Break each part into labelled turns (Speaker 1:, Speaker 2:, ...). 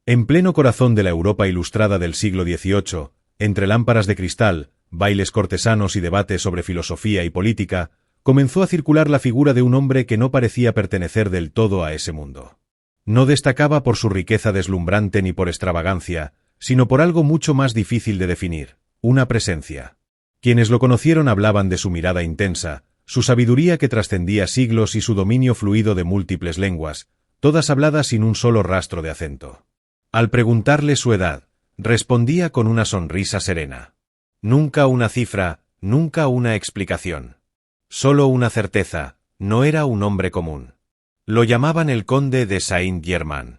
Speaker 1: En pleno corazón de la Europa ilustrada del siglo XVIII, entre lámparas de cristal, bailes cortesanos y debates sobre filosofía y política, comenzó a circular la figura de un hombre que no parecía pertenecer del todo a ese mundo. No destacaba por su riqueza deslumbrante ni por extravagancia, sino por algo mucho más difícil de definir, una presencia. Quienes lo conocieron hablaban de su mirada intensa, su sabiduría que trascendía siglos y su dominio fluido de múltiples lenguas, todas habladas sin un solo rastro de acento. Al preguntarle su edad, respondía con una sonrisa serena. Nunca una cifra, nunca una explicación. Solo una certeza, no era un hombre común. Lo llamaban el conde de Saint-Germain.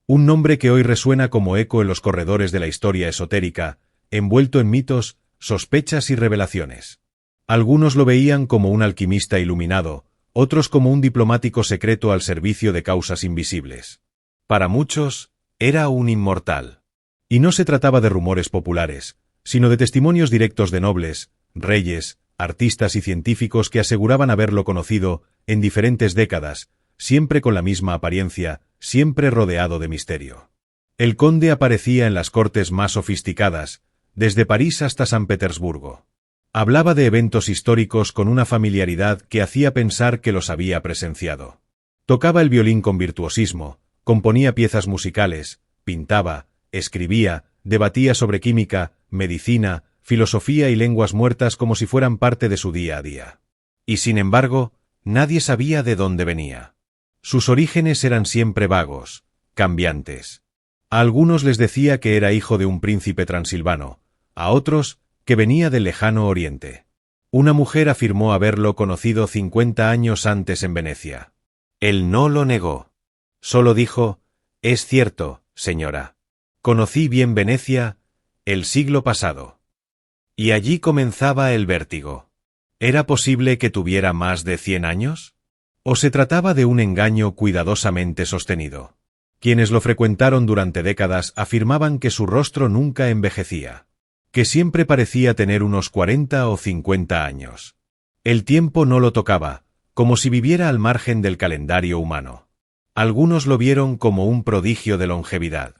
Speaker 1: Un nombre que hoy resuena como eco en los corredores de la historia esotérica, envuelto en mitos, sospechas y revelaciones. Algunos lo veían como un alquimista iluminado, otros como un diplomático secreto al servicio de causas invisibles. Para muchos, era un inmortal. Y no se trataba de rumores populares, sino de testimonios directos de nobles, reyes, artistas y científicos que aseguraban haberlo conocido en diferentes décadas, siempre con la misma apariencia, siempre rodeado de misterio. El conde aparecía en las cortes más sofisticadas, desde París hasta San Petersburgo. Hablaba de eventos históricos con una familiaridad que hacía pensar que los había presenciado. Tocaba el violín con virtuosismo, componía piezas musicales, pintaba, escribía, debatía sobre química, medicina, filosofía y lenguas muertas como si fueran parte de su día a día. Y sin embargo, nadie sabía de dónde venía. Sus orígenes eran siempre vagos, cambiantes. A algunos les decía que era hijo de un príncipe transilvano, a otros que venía del lejano oriente. Una mujer afirmó haberlo conocido 50 años antes en Venecia. Él no lo negó. Solo dijo: «Es cierto, señora. Conocí bien Venecia el siglo pasado». Y allí comenzaba el vértigo. ¿Era posible que tuviera más de 100 años? ¿O se trataba de un engaño cuidadosamente sostenido? Quienes lo frecuentaron durante décadas afirmaban que su rostro nunca envejecía, que siempre parecía tener unos 40 o 50 años. El tiempo no lo tocaba, como si viviera al margen del calendario humano. Algunos lo vieron como un prodigio de longevidad.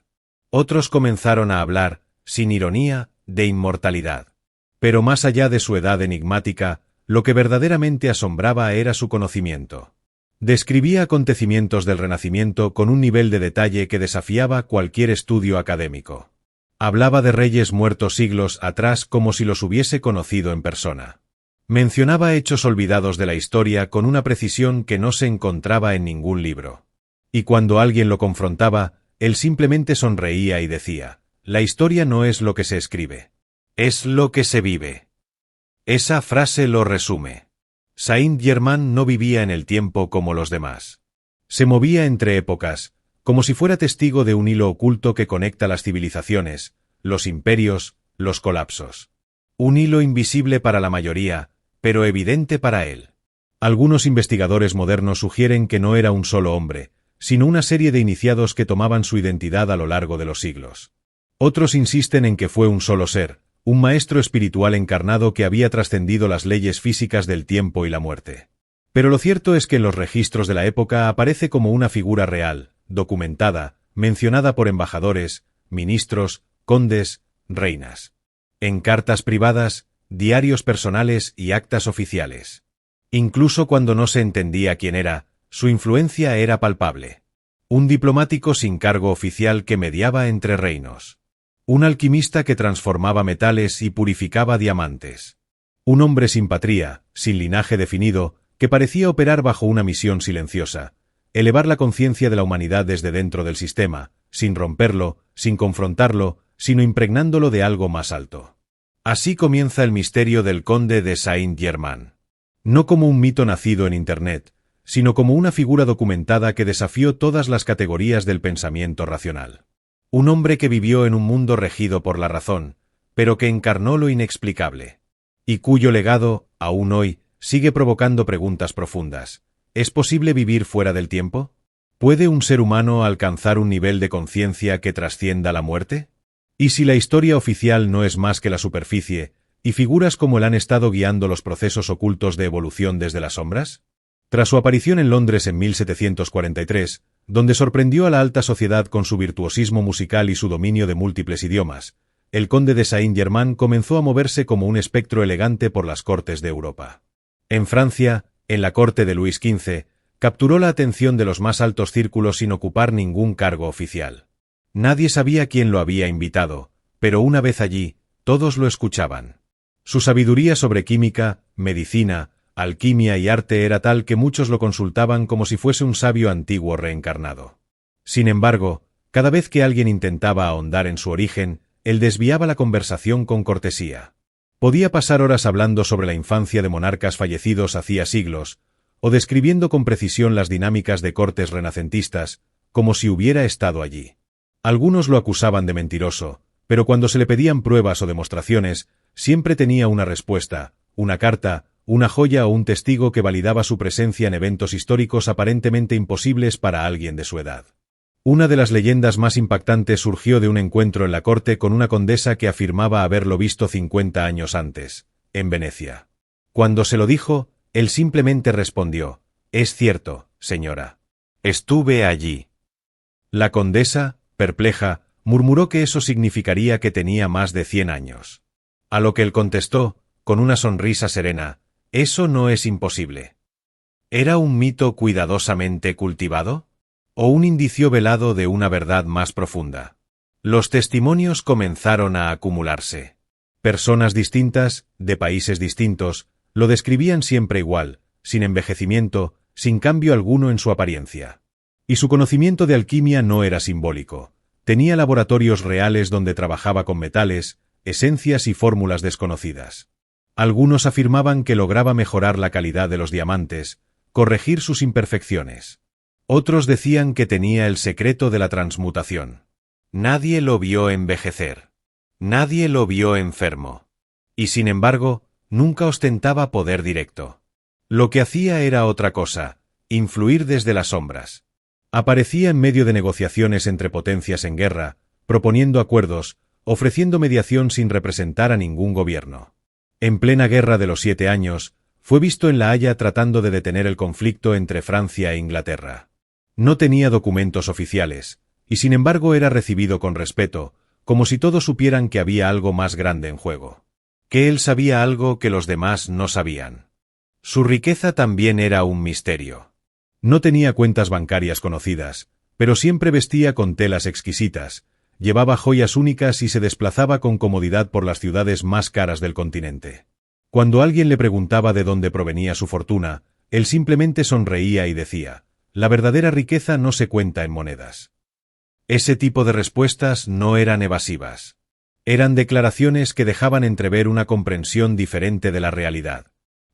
Speaker 1: Otros comenzaron a hablar, sin ironía, de inmortalidad. Pero más allá de su edad enigmática, lo que verdaderamente asombraba era su conocimiento. Describía acontecimientos del Renacimiento con un nivel de detalle que desafiaba cualquier estudio académico. Hablaba de reyes muertos siglos atrás como si los hubiese conocido en persona. Mencionaba hechos olvidados de la historia con una precisión que no se encontraba en ningún libro. Y cuando alguien lo confrontaba, él simplemente sonreía y decía: «La historia no es lo que se escribe. Es lo que se vive». Esa frase lo resume. Saint-Germain no vivía en el tiempo como los demás. Se movía entre épocas, como si fuera testigo de un hilo oculto que conecta las civilizaciones, los imperios, los colapsos. Un hilo invisible para la mayoría, pero evidente para él. Algunos investigadores modernos sugieren que no era un solo hombre, sino una serie de iniciados que tomaban su identidad a lo largo de los siglos. Otros insisten en que fue un solo ser, un maestro espiritual encarnado que había trascendido las leyes físicas del tiempo y la muerte. Pero lo cierto es que en los registros de la época aparece como una figura real, documentada, mencionada por embajadores, ministros, condes, reinas. En cartas privadas, diarios personales y actas oficiales. Incluso cuando no se entendía quién era, su influencia era palpable. Un diplomático sin cargo oficial que mediaba entre reinos. Un alquimista que transformaba metales y purificaba diamantes. Un hombre sin patria, sin linaje definido, que parecía operar bajo una misión silenciosa: elevar la conciencia de la humanidad desde dentro del sistema, sin romperlo, sin confrontarlo, sino impregnándolo de algo más alto. Así comienza el misterio del conde de Saint-Germain. No como un mito nacido en Internet, sino como una figura documentada que desafió todas las categorías del pensamiento racional. Un hombre que vivió en un mundo regido por la razón, pero que encarnó lo inexplicable. Y cuyo legado, aún hoy, sigue provocando preguntas profundas. ¿Es posible vivir fuera del tiempo? ¿Puede un ser humano alcanzar un nivel de conciencia que trascienda la muerte? ¿Y si la historia oficial no es más que la superficie, y figuras como él han estado guiando los procesos ocultos de evolución desde las sombras? Tras su aparición en Londres en 1743, donde sorprendió a la alta sociedad con su virtuosismo musical y su dominio de múltiples idiomas, el conde de Saint-Germain comenzó a moverse como un espectro elegante por las cortes de Europa. En Francia, en la corte de Luis XV, capturó la atención de los más altos círculos sin ocupar ningún cargo oficial. Nadie sabía quién lo había invitado, pero una vez allí, todos lo escuchaban. Su sabiduría sobre química, medicina, alquimia y arte era tal que muchos lo consultaban como si fuese un sabio antiguo reencarnado. Sin embargo, cada vez que alguien intentaba ahondar en su origen, él desviaba la conversación con cortesía. Podía pasar horas hablando sobre la infancia de monarcas fallecidos hacía siglos, o describiendo con precisión las dinámicas de cortes renacentistas, como si hubiera estado allí. Algunos lo acusaban de mentiroso, pero cuando se le pedían pruebas o demostraciones, siempre tenía una respuesta, una carta, una joya o un testigo que validaba su presencia en eventos históricos aparentemente imposibles para alguien de su edad. Una de las leyendas más impactantes surgió de un encuentro en la corte con una condesa que afirmaba haberlo visto 50 años antes, en Venecia. Cuando se lo dijo, él simplemente respondió: «Es cierto, señora. Estuve allí». La condesa, perpleja, murmuró que eso significaría que tenía más de 100 años. A lo que él contestó, con una sonrisa serena: «Eso no es imposible». ¿Era un mito cuidadosamente cultivado? ¿O un indicio velado de una verdad más profunda? Los testimonios comenzaron a acumularse. Personas distintas, de países distintos, lo describían siempre igual, sin envejecimiento, sin cambio alguno en su apariencia. Y su conocimiento de alquimia no era simbólico. Tenía laboratorios reales donde trabajaba con metales, esencias y fórmulas desconocidas. Algunos afirmaban que lograba mejorar la calidad de los diamantes, corregir sus imperfecciones. Otros decían que tenía el secreto de la transmutación. Nadie lo vio envejecer. Nadie lo vio enfermo. Y sin embargo, nunca ostentaba poder directo. Lo que hacía era otra cosa: influir desde las sombras. Aparecía en medio de negociaciones entre potencias en guerra, proponiendo acuerdos, ofreciendo mediación sin representar a ningún gobierno. En plena Guerra de los 7 Años, fue visto en La Haya tratando de detener el conflicto entre Francia e Inglaterra. No tenía documentos oficiales, y sin embargo era recibido con respeto, como si todos supieran que había algo más grande en juego. Que él sabía algo que los demás no sabían. Su riqueza también era un misterio. No tenía cuentas bancarias conocidas, pero siempre vestía con telas exquisitas, llevaba joyas únicas y se desplazaba con comodidad por las ciudades más caras del continente. Cuando alguien le preguntaba de dónde provenía su fortuna, él simplemente sonreía y decía: «La verdadera riqueza no se cuenta en monedas». Ese tipo de respuestas no eran evasivas. Eran declaraciones que dejaban entrever una comprensión diferente de la realidad.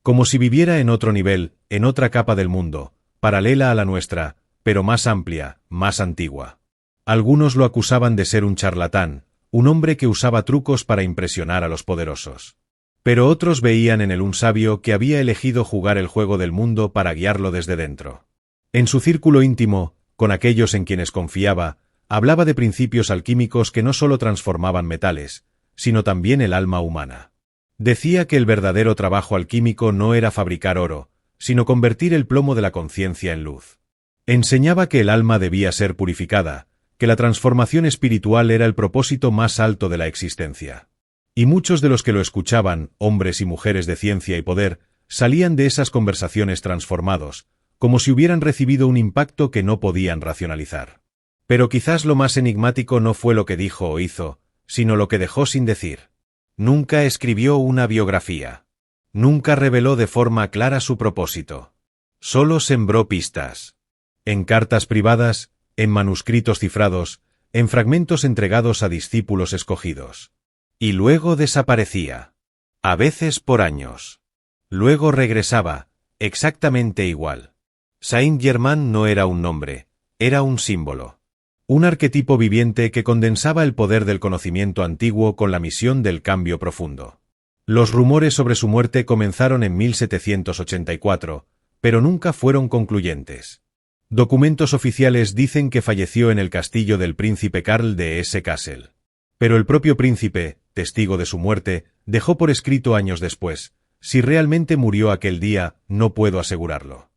Speaker 1: Como si viviera en otro nivel, en otra capa del mundo, paralela a la nuestra, pero más amplia, más antigua. Algunos lo acusaban de ser un charlatán, un hombre que usaba trucos para impresionar a los poderosos. Pero otros veían en él un sabio que había elegido jugar el juego del mundo para guiarlo desde dentro. En su círculo íntimo, con aquellos en quienes confiaba, hablaba de principios alquímicos que no solo transformaban metales, sino también el alma humana. Decía que el verdadero trabajo alquímico no era fabricar oro, sino convertir el plomo de la conciencia en luz. Enseñaba que el alma debía ser purificada, que la transformación espiritual era el propósito más alto de la existencia. Y muchos de los que lo escuchaban, hombres y mujeres de ciencia y poder, salían de esas conversaciones transformados, como si hubieran recibido un impacto que no podían racionalizar. Pero quizás lo más enigmático no fue lo que dijo o hizo, sino lo que dejó sin decir. Nunca escribió una biografía. Nunca reveló de forma clara su propósito. Solo sembró pistas. En cartas privadas, en manuscritos cifrados, en fragmentos entregados a discípulos escogidos. Y luego desaparecía. A veces por años. Luego regresaba, exactamente igual. Saint-Germain no era un nombre, era un símbolo. Un arquetipo viviente que condensaba el poder del conocimiento antiguo con la misión del cambio profundo. Los rumores sobre su muerte comenzaron en 1784, pero nunca fueron concluyentes. Documentos oficiales dicen que falleció en el castillo del príncipe Karl de Hesse-Kassel. Pero el propio príncipe, testigo de su muerte, dejó por escrito años después: «Si realmente murió aquel día, no puedo asegurarlo».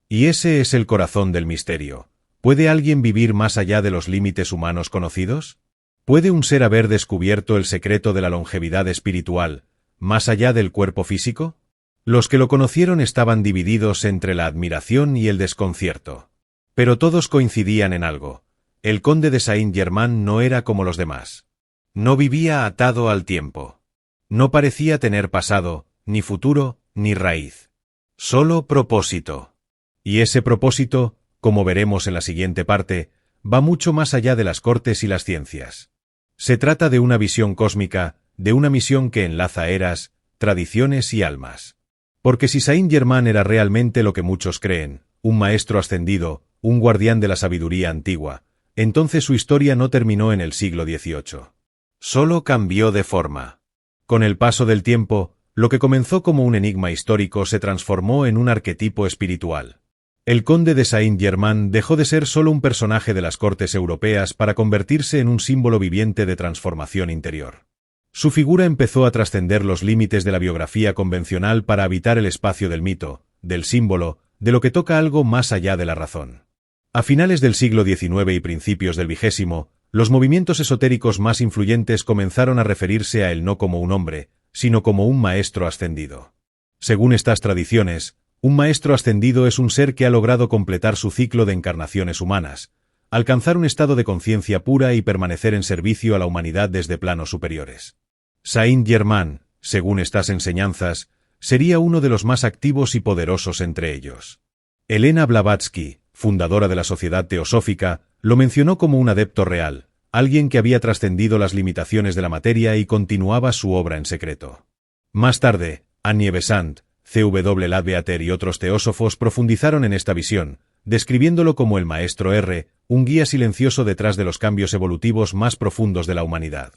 Speaker 1: Y ese es el corazón del misterio. ¿Puede alguien vivir más allá de los límites humanos conocidos? ¿Puede un ser haber descubierto el secreto de la longevidad espiritual, más allá del cuerpo físico? Los que lo conocieron estaban divididos entre la admiración y el desconcierto. Pero todos coincidían en algo: el conde de Saint-Germain no era como los demás. No vivía atado al tiempo. No parecía tener pasado, ni futuro, ni raíz. Solo propósito. Y ese propósito, como veremos en la siguiente parte, va mucho más allá de las cortes y las ciencias. Se trata de una visión cósmica, de una misión que enlaza eras, tradiciones y almas. Porque si Saint-Germain era realmente lo que muchos creen, un maestro ascendido, un guardián de la sabiduría antigua, entonces su historia no terminó en el siglo XVIII. Solo cambió de forma. Con el paso del tiempo, lo que comenzó como un enigma histórico se transformó en un arquetipo espiritual. El conde de Saint-Germain dejó de ser solo un personaje de las cortes europeas para convertirse en un símbolo viviente de transformación interior. Su figura empezó a trascender los límites de la biografía convencional para habitar el espacio del mito, del símbolo, de lo que toca algo más allá de la razón. A finales del siglo XIX y principios del XX, los movimientos esotéricos más influyentes comenzaron a referirse a él no como un hombre, sino como un maestro ascendido. Según estas tradiciones, un maestro ascendido es un ser que ha logrado completar su ciclo de encarnaciones humanas, alcanzar un estado de conciencia pura y permanecer en servicio a la humanidad desde planos superiores. Saint-Germain, según estas enseñanzas, sería uno de los más activos y poderosos entre ellos. Elena Blavatsky, fundadora de la Sociedad Teosófica, lo mencionó como un adepto real, alguien que había trascendido las limitaciones de la materia y continuaba su obra en secreto. Más tarde, Annie Besant, C.W. Ladbeater y otros teósofos profundizaron en esta visión, describiéndolo como el Maestro R, un guía silencioso detrás de los cambios evolutivos más profundos de la humanidad.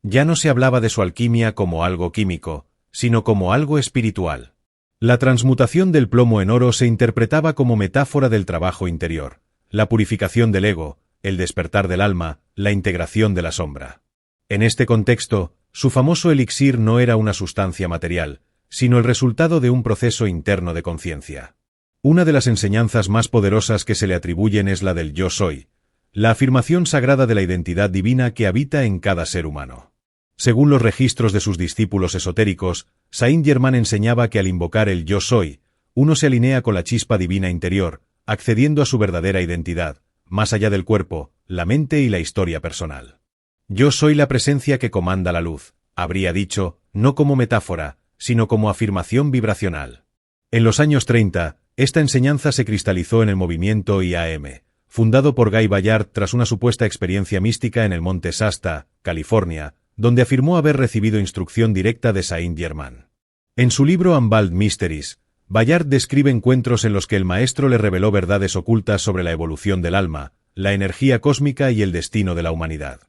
Speaker 1: Ya no se hablaba de su alquimia como algo químico, sino como algo espiritual. La transmutación del plomo en oro se interpretaba como metáfora del trabajo interior, la purificación del ego, el despertar del alma, la integración de la sombra. En este contexto, su famoso elixir no era una sustancia material, sino el resultado de un proceso interno de conciencia. Una de las enseñanzas más poderosas que se le atribuyen es la del yo soy, la afirmación sagrada de la identidad divina que habita en cada ser humano. Según los registros de sus discípulos esotéricos, Saint-Germain enseñaba que al invocar el yo soy, uno se alinea con la chispa divina interior, accediendo a su verdadera identidad, más allá del cuerpo, la mente y la historia personal. Yo soy la presencia que comanda la luz, habría dicho, no como metáfora, sino como afirmación vibracional. En los años 30, esta enseñanza se cristalizó en el movimiento IAM, fundado por Guy Ballard tras una supuesta experiencia mística en el monte Shasta, California, donde afirmó haber recibido instrucción directa de Saint-Germain. En su libro Unveiled Mysteries, Ballard describe encuentros en los que el maestro le reveló verdades ocultas sobre la evolución del alma, la energía cósmica y el destino de la humanidad.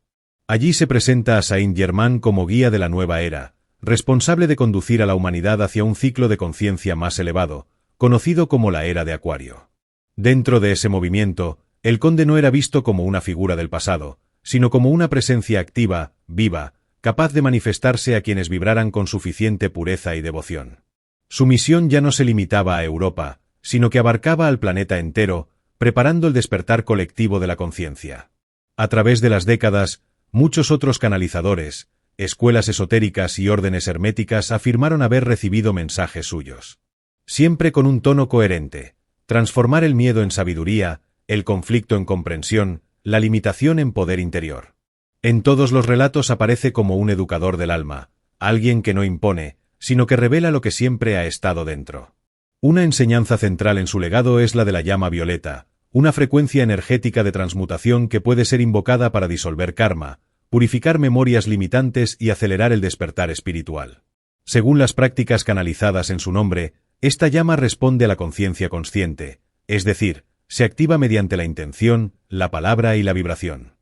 Speaker 1: Allí se presenta a Saint-Germain como guía de la nueva era, responsable de conducir a la humanidad hacia un ciclo de conciencia más elevado, conocido como la Era de Acuario. Dentro de ese movimiento, el conde no era visto como una figura del pasado, sino como una presencia activa, viva, capaz de manifestarse a quienes vibraran con suficiente pureza y devoción. Su misión ya no se limitaba a Europa, sino que abarcaba al planeta entero, preparando el despertar colectivo de la conciencia. A través de las décadas, muchos otros canalizadores, escuelas esotéricas y órdenes herméticas afirmaron haber recibido mensajes suyos. Siempre con un tono coherente: transformar el miedo en sabiduría, el conflicto en comprensión, la limitación en poder interior. En todos los relatos aparece como un educador del alma, alguien que no impone, sino que revela lo que siempre ha estado dentro. Una enseñanza central en su legado es la de la llama violeta, una frecuencia energética de transmutación que puede ser invocada para disolver karma, purificar memorias limitantes y acelerar el despertar espiritual. Según las prácticas canalizadas en su nombre, esta llama responde a la conciencia consciente, es decir, se activa mediante la intención, la palabra y la vibración.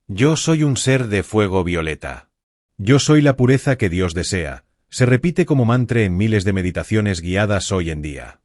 Speaker 1: Yo soy un ser de fuego violeta. Yo soy la pureza que Dios desea, se repite como mantra en miles de meditaciones guiadas hoy en día.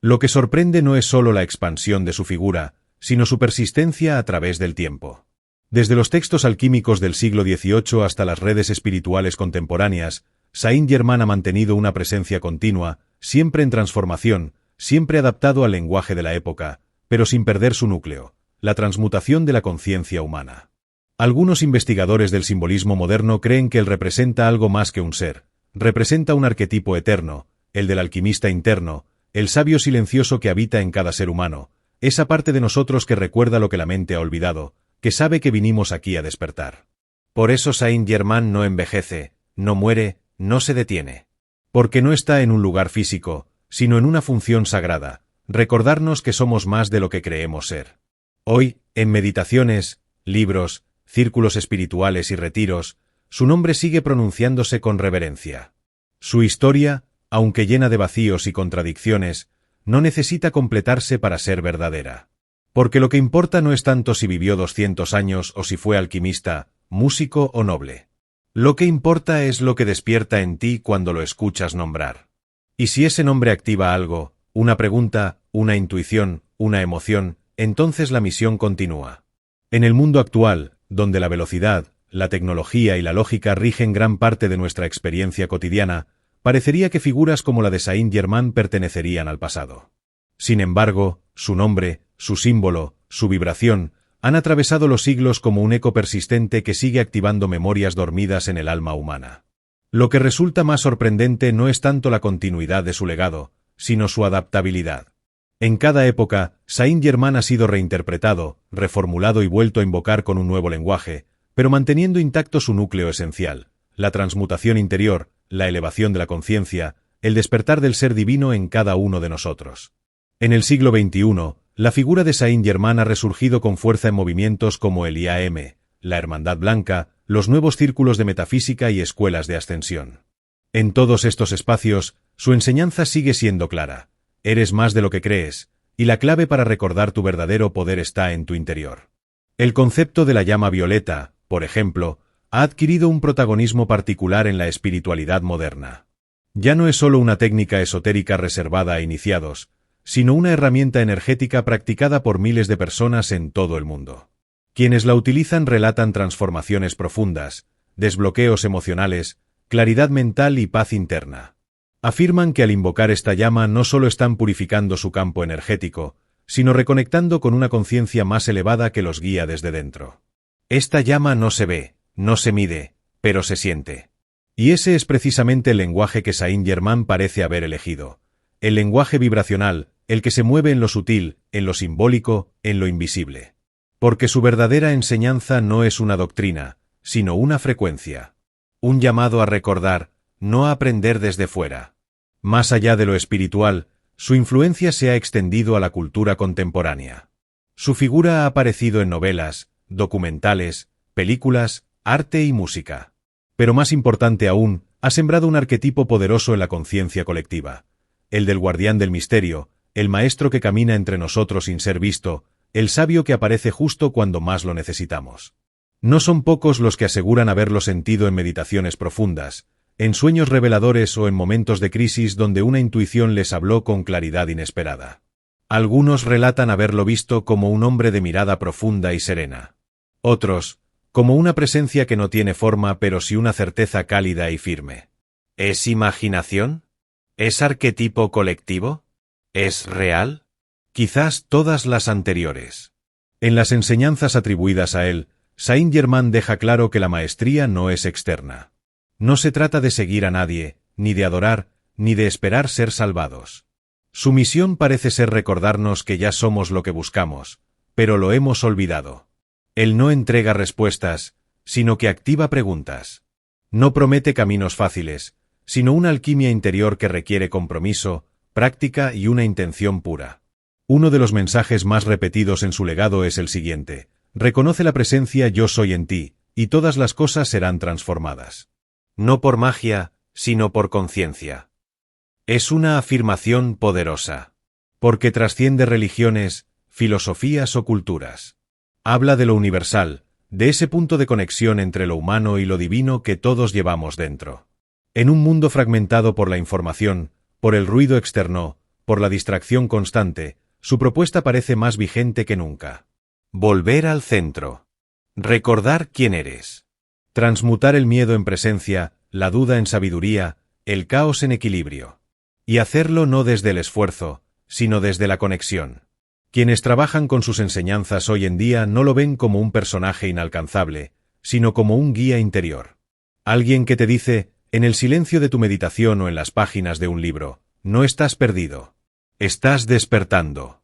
Speaker 1: Lo que sorprende no es solo la expansión de su figura, sino su persistencia a través del tiempo. Desde los textos alquímicos del siglo XVIII hasta las redes espirituales contemporáneas, Saint-Germain ha mantenido una presencia continua, siempre en transformación, siempre adaptado al lenguaje de la época, pero sin perder su núcleo, la transmutación de la conciencia humana. Algunos investigadores del simbolismo moderno creen que él representa algo más que un ser, representa un arquetipo eterno, el del alquimista interno, el sabio silencioso que habita en cada ser humano, esa parte de nosotros que recuerda lo que la mente ha olvidado, que sabe que vinimos aquí a despertar. Por eso Saint-Germain no envejece, no muere, no se detiene. Porque no está en un lugar físico, sino en una función sagrada, recordarnos que somos más de lo que creemos ser. Hoy, en meditaciones, libros, círculos espirituales y retiros, su nombre sigue pronunciándose con reverencia. Su historia, aunque llena de vacíos y contradicciones, no necesita completarse para ser verdadera. Porque lo que importa no es tanto si vivió 200 años o si fue alquimista, músico o noble. Lo que importa es lo que despierta en ti cuando lo escuchas nombrar. Y si ese nombre activa algo, una pregunta, una intuición, una emoción, entonces la misión continúa. En el mundo actual, donde la velocidad, la tecnología y la lógica rigen gran parte de nuestra experiencia cotidiana, parecería que figuras como la de Saint-Germain pertenecerían al pasado. Sin embargo, su nombre, su símbolo, su vibración, han atravesado los siglos como un eco persistente que sigue activando memorias dormidas en el alma humana. Lo que resulta más sorprendente no es tanto la continuidad de su legado, sino su adaptabilidad. En cada época, Saint-Germain ha sido reinterpretado, reformulado y vuelto a invocar con un nuevo lenguaje, pero manteniendo intacto su núcleo esencial, la transmutación interior, la elevación de la conciencia, el despertar del ser divino en cada uno de nosotros. En el siglo XXI, la figura de Saint-Germain ha resurgido con fuerza en movimientos como el IAM, la Hermandad Blanca, los nuevos círculos de metafísica y escuelas de ascensión. En todos estos espacios, su enseñanza sigue siendo clara. Eres más de lo que crees, y la clave para recordar tu verdadero poder está en tu interior. El concepto de la llama violeta, por ejemplo, ha adquirido un protagonismo particular en la espiritualidad moderna. Ya no es solo una técnica esotérica reservada a iniciados, sino una herramienta energética practicada por miles de personas en todo el mundo. Quienes la utilizan relatan transformaciones profundas, desbloqueos emocionales, claridad mental y paz interna. Afirman que al invocar esta llama no solo están purificando su campo energético, sino reconectando con una conciencia más elevada que los guía desde dentro. Esta llama no se ve, no se mide, pero se siente. Y ese es precisamente el lenguaje que Saint-Germain parece haber elegido. El lenguaje vibracional, el que se mueve en lo sutil, en lo simbólico, en lo invisible. Porque su verdadera enseñanza no es una doctrina, sino una frecuencia. Un llamado a recordar, no a aprender desde fuera. Más allá de lo espiritual, su influencia se ha extendido a la cultura contemporánea. Su figura ha aparecido en novelas, documentales, películas, arte y música. Pero más importante aún, ha sembrado un arquetipo poderoso en la conciencia colectiva. El del guardián del misterio, el maestro que camina entre nosotros sin ser visto, el sabio que aparece justo cuando más lo necesitamos. No son pocos los que aseguran haberlo sentido en meditaciones profundas, en sueños reveladores o en momentos de crisis donde una intuición les habló con claridad inesperada. Algunos relatan haberlo visto como un hombre de mirada profunda y serena. Otros, como una presencia que no tiene forma pero sí una certeza cálida y firme. ¿Es imaginación? ¿Es arquetipo colectivo? ¿Es real? Quizás todas las anteriores. En las enseñanzas atribuidas a él, Saint-Germain deja claro que la maestría no es externa. No se trata de seguir a nadie, ni de adorar, ni de esperar ser salvados. Su misión parece ser recordarnos que ya somos lo que buscamos, pero lo hemos olvidado. Él no entrega respuestas, sino que activa preguntas. No promete caminos fáciles, sino una alquimia interior que requiere compromiso, práctica y una intención pura. Uno de los mensajes más repetidos en su legado es el siguiente: reconoce la presencia yo soy en ti, y todas las cosas serán transformadas. No por magia, sino por conciencia. Es una afirmación poderosa, porque trasciende religiones, filosofías o culturas. Habla de lo universal, de ese punto de conexión entre lo humano y lo divino que todos llevamos dentro. En un mundo fragmentado por la información, por el ruido externo, por la distracción constante, su propuesta parece más vigente que nunca. Volver al centro. Recordar quién eres. Transmutar el miedo en presencia, la duda en sabiduría, el caos en equilibrio. Y hacerlo no desde el esfuerzo, sino desde la conexión. Quienes trabajan con sus enseñanzas hoy en día no lo ven como un personaje inalcanzable, sino como un guía interior. Alguien que te dice, en el silencio de tu meditación o en las páginas de un libro, no estás perdido. Estás despertando.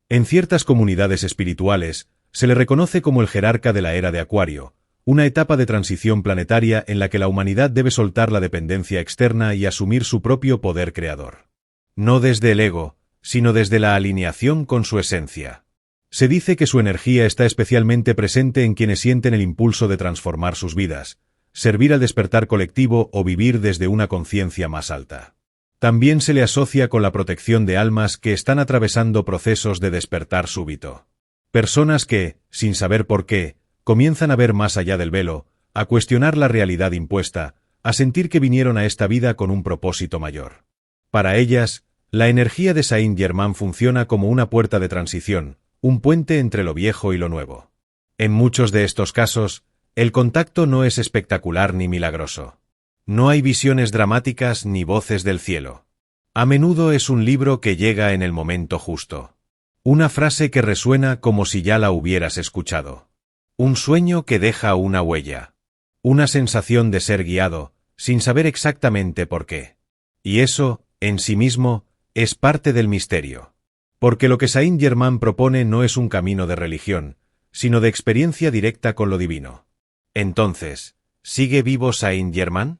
Speaker 1: En ciertas comunidades espirituales, se le reconoce como el jerarca de la era de Acuario, una etapa de transición planetaria en la que la humanidad debe soltar la dependencia externa y asumir su propio poder creador. No desde el ego, sino desde la alineación con su esencia. Se dice que su energía está especialmente presente en quienes sienten el impulso de transformar sus vidas, servir al despertar colectivo o vivir desde una conciencia más alta. También se le asocia con la protección de almas que están atravesando procesos de despertar súbito. Personas que, sin saber por qué, comienzan a ver más allá del velo, a cuestionar la realidad impuesta, a sentir que vinieron a esta vida con un propósito mayor. Para ellas, la energía de Saint-Germain funciona como una puerta de transición, un puente entre lo viejo y lo nuevo. En muchos de estos casos, el contacto no es espectacular ni milagroso. No hay visiones dramáticas ni voces del cielo. A menudo es un libro que llega en el momento justo. Una frase que resuena como si ya la hubieras escuchado. Un sueño que deja una huella. Una sensación de ser guiado, sin saber exactamente por qué. Y eso, en sí mismo, es parte del misterio. Porque lo que Saint-Germain propone no es un camino de religión, sino de experiencia directa con lo divino. Entonces, ¿sigue vivo Saint-Germain?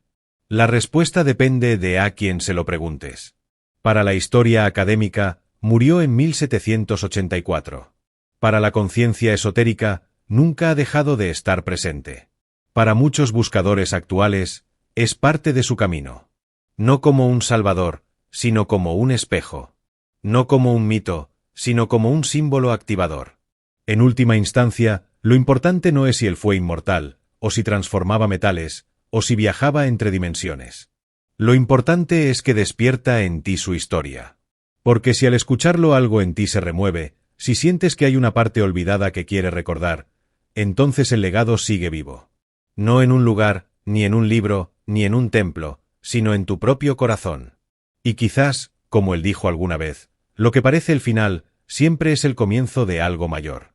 Speaker 1: La respuesta depende de a quien se lo preguntes. Para la historia académica, murió en 1784. Para la conciencia esotérica, nunca ha dejado de estar presente. Para muchos buscadores actuales, es parte de su camino. No como un salvador, sino como un espejo. No como un mito, sino como un símbolo activador. En última instancia, lo importante no es si él fue inmortal, o si transformaba metales, o si viajaba entre dimensiones. Lo importante es que despierta en ti su historia. Porque si al escucharlo algo en ti se remueve, si sientes que hay una parte olvidada que quiere recordar, entonces el legado sigue vivo. No en un lugar, ni en un libro, ni en un templo, sino en tu propio corazón. Y quizás, como él dijo alguna vez, lo que parece el final, siempre es el comienzo de algo mayor.